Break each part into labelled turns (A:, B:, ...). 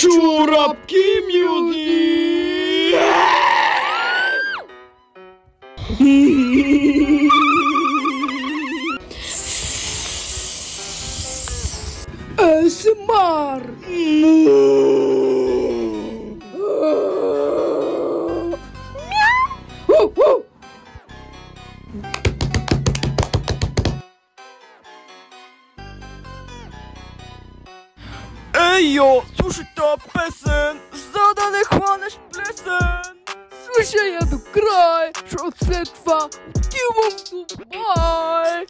A: Чорапки мюзик!
B: АСМР!
A: Ей, йо, слушай тази песен, за да не хванеш плесен.
B: Слушай я до край, защото след това отивам в Дубай.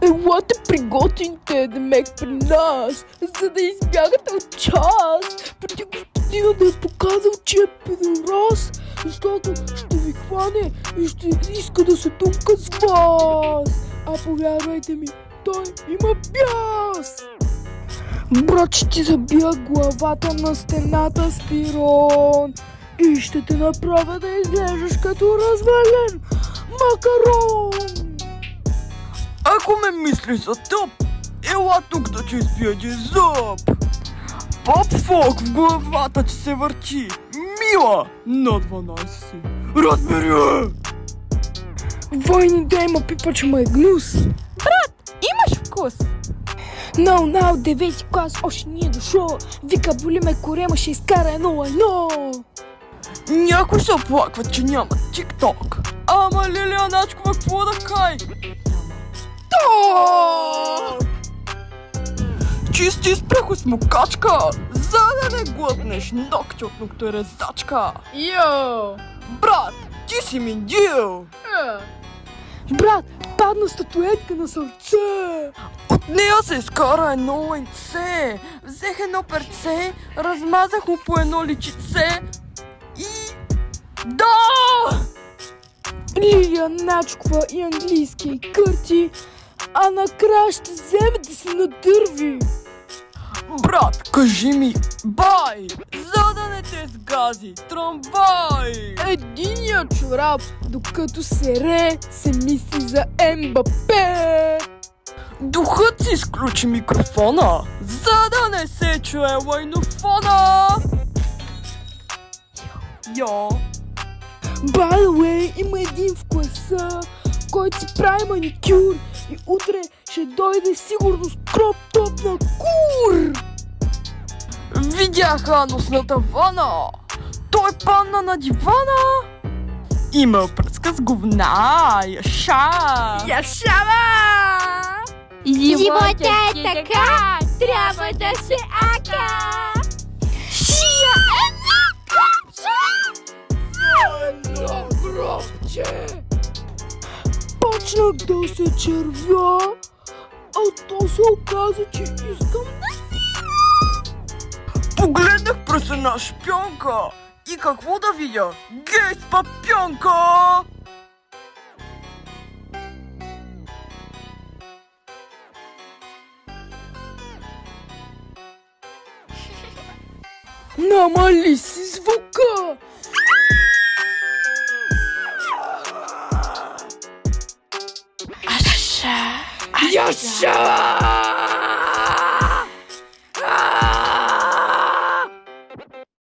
B: Елате приготвите да мек при нас, за да избягате от час. Преди господина да е показал, че е педорас, защото ще ви хване и ще иска да се тумка с вас. А повярвайте ми, той има бяс. Брат, ще ти забия главата на стената с пирон и ще те направя да изглеждаш като развален макарон.
A: Ако ме мислиш за тъп, ела тук да ти избия един зъб. Поп-фок в главата ти се върти, мила, на 12 си. Разбери!
B: Войни да има пипач ма е гнус.
C: Брат, имаш вкус.
B: No, 9 клас още не е дошъл. Вика, боли ме корема, ще изкара 1-1.
A: Някой се оплаква, че няма тик-ток. Ама Лилия Начкова, какво да кай? Топ! Чисти с прехос мукачка, за да не глътнеш ногти от ногторезачка.
C: Йоу!
A: Брат, ти си миндил!
B: Брат, падна статуетка на сърце.
A: От нея се изкара едно лайнце. Взех едно перце, размазах му по едно личице и... Да!
B: Лилия Начкова и английския кърти, а накрая ще вземе да се надърви.
A: Брат, кажи ми бай, за да не те сгази трамвай.
B: Единият чорап, докато се мисли за Ембапе.
A: Духът си изключи микрофона, за да не се чуе лайнофона. Йо.
B: By the way, има един в класа, който си прави маникюр и утре ще дойде сигурно с кроп-топ на кур.
A: Видях анус на тавана, той падна на дивана. Има пръска с говна, яша.
C: Яшава! Живота е така, трябва да се ака. Шия едно
B: гробче! Почнах да се червя, а то се оказа, че искам да си.
A: Погледнах през една шпионка и какво да видя? Гей с папионка!
B: Намали си звука!
C: Аша!
B: Яша!